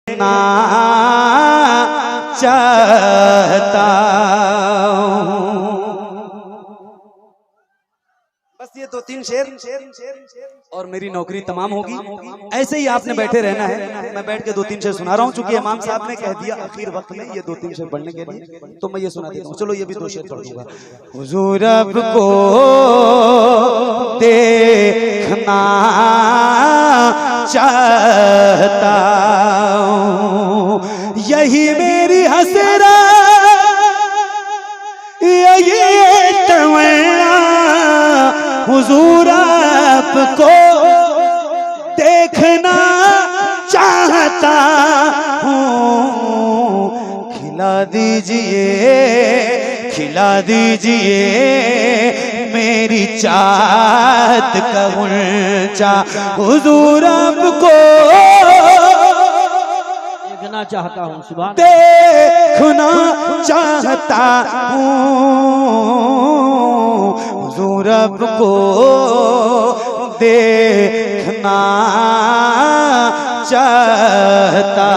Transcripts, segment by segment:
ना चाहता बस ये 2-3 शेर और मेरी नौकरी तमाम होगी। ऐसे ही आपने बैठे रहना है, मैं बैठ के 2-3 शेर सुना रहा हूँ। चूंकि इमाम साहब ने कह दिया आखिर वक्त में ये 2-3 शेर पढ़ने के लिए, तो मैं ये सुना देता हूँ। चलो ये भी 2 शेर पढ़ दूंगा। हुजूर अब को देखना चाहता हूँ, यही मेरी हसरत, यही तमन्ना, हुजूर आपको देखना चाहता हूँ। खिला दीजिए मेरी चाहत का गुलचा, हुजूर आपको देखना चाहता हूँ, देखना चाहता हूँ, हुजूर आपको देखना चाहता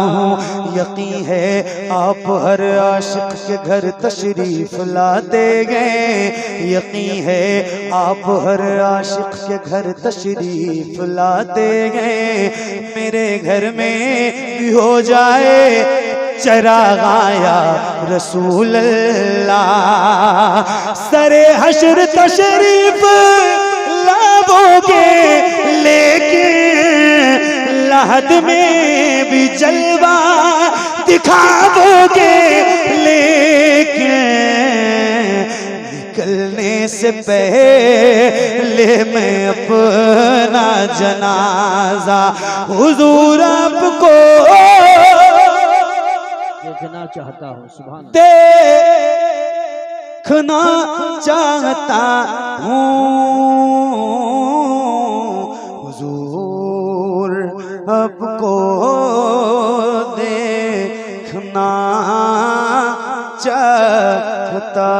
हूँ। यकीन है आप हर आशिक के घर तशरीफ लाते गए, यकीन है आप हर आशिक के घर तशरीफ लाते गए। मेरे घर में भी हो जाए चरागाया रसूल अल्लाह, सरे हश्र तशरीफ लाओगे, लेकिन लहद में भी जलवा दिखाओगे, लेकिन निकलने से पहले मैं अपना जनाजा हुजूर आपको देखना चाहता हूँ, सुभान देखना चाहता हूँ, हुजूर आपको देखना चाहता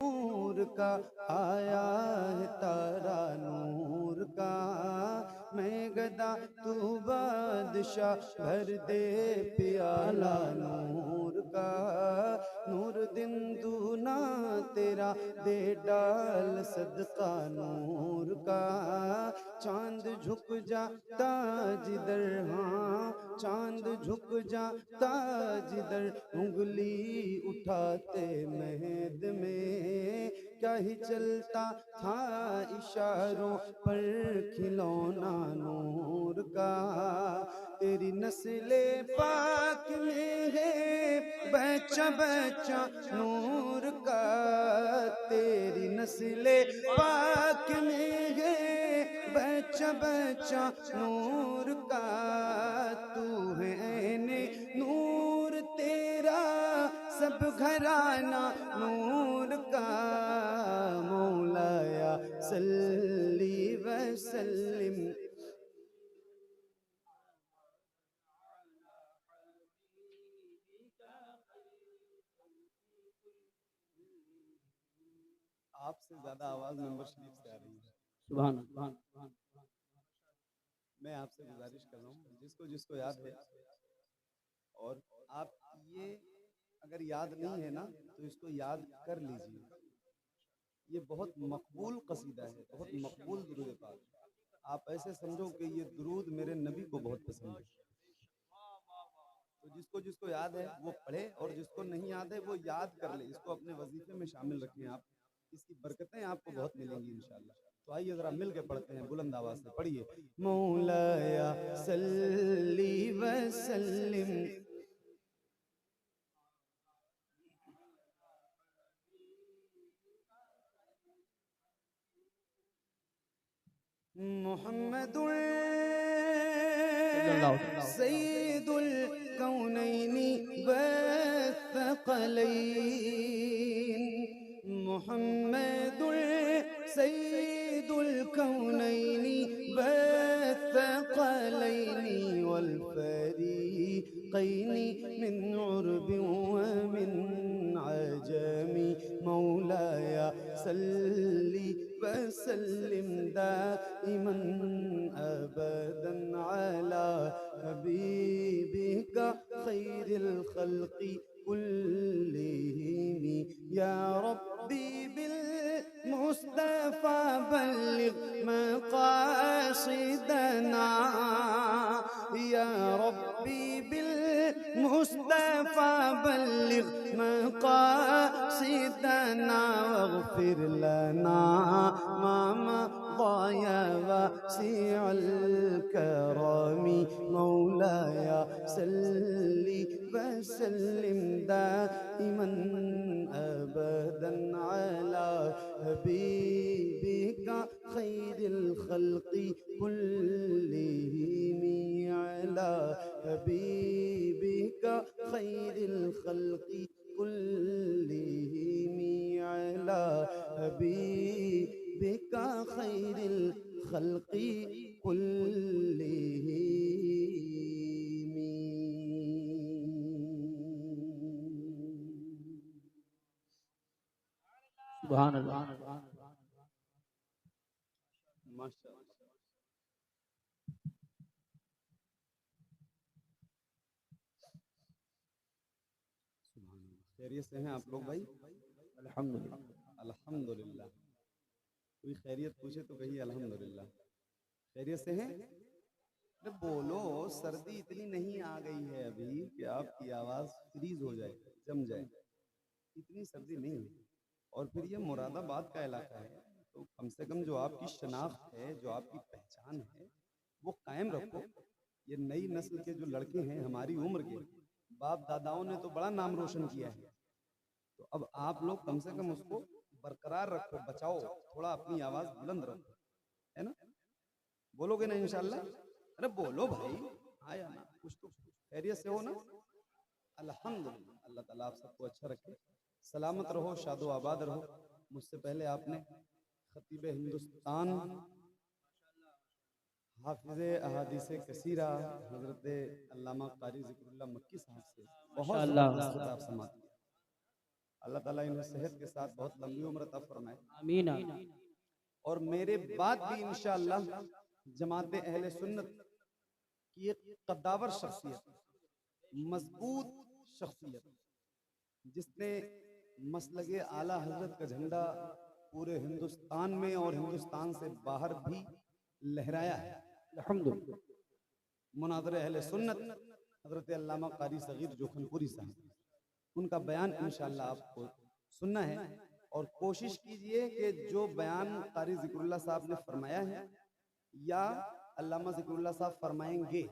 नूर का आया है तारा नूर का, मैं गदा तू बादशाह भर दे प्याला नूर का, नूर दिन दूना तेरा दे डाल सदका नूर का। चांद झुक जाता जिधर, हाँ चांद झुक जाता जिधर, उंगली उठाते महद में क्या ही चलता था इशारों पर खिलौना नूर का। तेरी नस्ले पाक में है बच्चा बच्चा नूर का, तेरी नस्ले पाक में है बच्चा बच्चा नूर का। तू है ऐने नूर तेरा सब घराना नूर का, मौलाया सल्ली व सल्लिम। आपसे ज्यादा आवाज मेंबर शरीफ से आ रही है। सुभान अल्लाह। मैं आपसे गुजारिश कर रहा हूँ जिसको जिसको याद है, और आप ये अगर याद नहीं है ना तो इसको याद कर लीजिए। ये बहुत मकबूल कसीदा है, बहुत मकबूल दुरूद पाक। आप ऐसे समझो कि ये दुरूद मेरे नबी को बहुत पसंद है। तो जिसको जिसको याद है वो पढ़े, और जिसको नहीं याद है वो याद कर ले, इसको अपने वजीफे में शामिल रखें आप, इसकी बरकतें आपको बहुत मिलेंगी इंशाअल्लाह। तो आइए जरा मिल के पढ़ते हैं, बुलंद आवाज से पढ़िए। मौलाया सल्ली व सल्लिम मुहम्मदुल सय्यिदुल कौनैनि व थक़लैन, मुहम्मदुल सय्यिदुल कौनैनि व थक़लैन वल फरीक़ैन बल्लिगनी मिन उर्बि व मिन अजमी मौलाया सल्ली व सल्लिम दाइमन अबदन अला हबीबिका खैरिल खल्क़ि कुल्लिहिम या रब्बी बिल मुस्तफ़ा बल्लिग मक़ासिदना या रब्बी बिल मुस्तफ़ा बल्लिग मक़ासिदना वग़फ़िर लना मा मज़ा वासिअल करमी मौलाया सल्ली व सल्लिम दाइमन अबदन अला हबीबिका खैरिल खल्क़ि कुल्लिहिम अला हबीबिका खैरिल खल्क़ि कुल्लिहिम अला हबीबिका खैरिल खल्क़ि कुल्लिहिम। सुभान अल्लाह। माशाअल्लाह। खैरियत से हैं आप लोग भाई? अल्हम्दुलिल्लाह। अल्हम्दुलिल्लाह। कोई खैरियत पूछे तो कहिए अल्हम्दुलिल्लाह। खैरियत से हैं? अरे बोलो, सर्दी इतनी नहीं आ गई है अभी कि आपकी आवाज़ फ्रीज हो जाए, जम जाए। इतनी सर्दी नहीं है। और फिर ये मुरादाबाद का इलाका है, तो कम से कम जो आपकी शनाख्त है, जो आपकी पहचान है, वो कायम रखो। ये नई नस्ल के जो लड़के हैं हमारी उम्र के, बाप दादाओं ने तो बड़ा नाम रोशन किया है, तो अब आप लोग कम से कम उसको बरकरार रखो, बचाओ, थोड़ा अपनी आवाज़ बुलंद रखो, है ना? बोलोगे ना इंशाल्लाह? अरे बोलो भाई, हाँ या ना, कुछ तो खैरियत से हो ना? अल्हम्दुलिल्लाह। अल्लाह ताला आप सबको अच्छा रखे, सलामत रहो, शादो आबाद रहो। मुझसे पहले आपने खतीब हिंदुस्तान हाफिज़े अहादीसे कसीरा हज़रत अल्लामा क़ारी ज़िक्रुल्लाह मक्की साहब से बहुत ज़बरदस्त खिताब समाअत किया। अल्लाह ताला इन्हें सेहत के साथ बहुत लंबी उम्र अता फरमाए। आमीन। और मेरे बाद भी इंशाअल्लाह जमात अहले सुन्नत की एक कद्दावर शख्सियत, मजबूत शख्सियत, जिसने मसलगे आला हजरत का झंडा पूरे हिंदुस्तान में और हिंदुस्तान से बाहर भी लहराया है। अल्हम्दुलिल्लाह। मुनाज़िर अहले सुन्नत हजरत अल्लामा क़ारी सगीर जोखनपुरी साहब, उनका बयान इंशाअल्लाह आपको सुनना है। और कोशिश कीजिए कि जो बयान क़ारी ज़िक्रुल्लाह साहब ने फरमाया है या अल्लामा ज़िक्रुल्लाह साहब फरमाएंगे,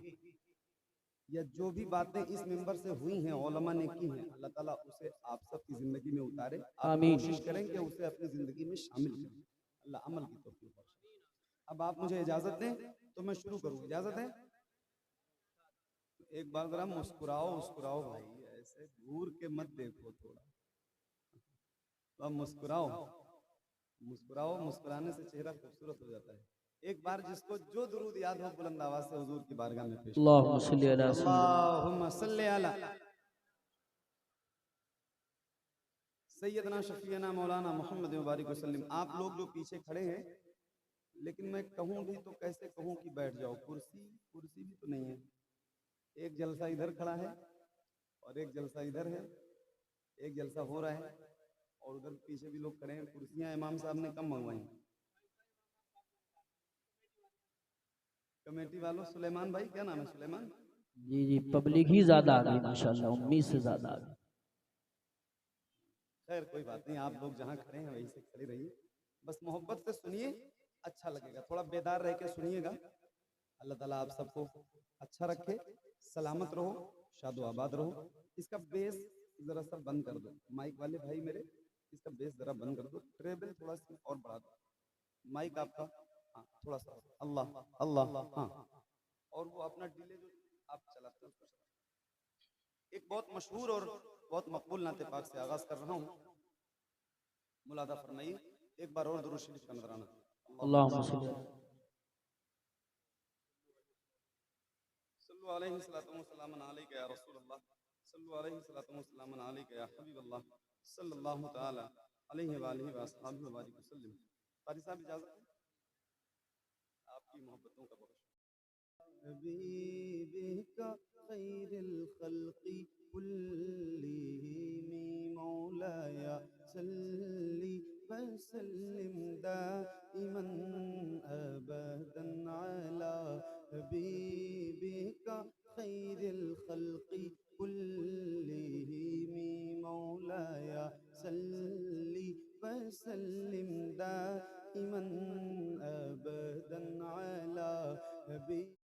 या जो भी बातें इस मिंबर से हुई हैं, उलमा ने की हैं, अल्लाह ताला उसे आप सबकी ज़िंदगी में उतारे। आप आमीन। कोशिश करें कि उसे अपनी ज़िंदगी में शामिल करें। अल्लाह अमल की तौफीक बख्शे। अब आप मुझे इजाज़त दें तो मैं शुरू करूँ। इजाज़त है? एक बार जरा मुस्कुराओ, मुस्कुराओ भाई, ऐसे घूर के मत देखो थोड़ा, तो अब मुस्कुराओ, मुस्कुराओ। मुस्कुराने से चेहरा खूबसूरत हो जाता है। एक बार जिसको जो दुरूद याद हो बुलंद आवाज से हुजूर की बारगाह में पेश करो। अल्लाहुम्मा सल्ली अला अल्लाहुम्मा सल्ली अला सैयदना शफीना मौलाना मोहम्मद मुबारक वसल्लम। आप लोग जो पीछे खड़े हैं, लेकिन मैं कहूँ भी तो कैसे कहूँ कि बैठ जाओ, कुर्सी कुर्सी भी तो नहीं है। एक जलसा इधर खड़ा है और एक जलसा इधर है, एक जलसा हो रहा है और उधर पीछे भी लोग खड़े हैं। कुर्सियां इमाम साहब ने कम मंगवाई। कमेटी वालों, सुलेमान भाई, क्या नाम है सुलेमान? जी जी, पब्लिक ही ज्यादा आ गई माशाल्लाह, उम्मीद से ज्यादा आ गई। खैर कोई बात नहीं, आप लोग जहाँ खड़े हैं वहीं से खड़े रहिए, बस मोहब्बत से सुनिए, अच्छा लगेगा। थोड़ा बेदार रह के सुनिएगा। अल्लाह ताला आप सबको अच्छा रखे, सलामत रहो, शादो आबाद रहो। इसका बेस जरा सा बंद कर दो, माइक वाले भाई मेरे, इसका बेस जरा बंद कर दो, ट्रेबल थोड़ा सा और बढ़ा दो, माइक आपका, हाँ थोड़ा सा, अल्लाह अल्लाह, हाँ। और वो अपना डिले जो आप चलाते हो, एक बहुत मशहूर और बहुत मकबूल नाते पाक से आगाज कर रहा हूँ। मुलादा फरमाइए, एक बार और दुरूद शरीफ का नजराना। अल्लाहुम्मा सल्ली अला सल्लल्लाहु अलैहि वसल्लम अलैका या रसूल अल्लाह, सल्लल्लाहु अलैहि वसल्लम अलैका या हबीब अल्लाह, सल्लल्लाहु ताला अलैहि व आलिहि व अस्हाबिहि व बारिक वसल्लम। कारी साहब इजाजत है, आपकी मोहब्बतों का बहुत हबीबिका खैरिल खल्क़ि कुल्लिहिम मौलाया सल्ली व सल्लिम दाइमन अबदन अला हबीबिका खैरिल खल्क़ि कुल्लिहिम मौलाया सल्ली व सल्लिम दाइमन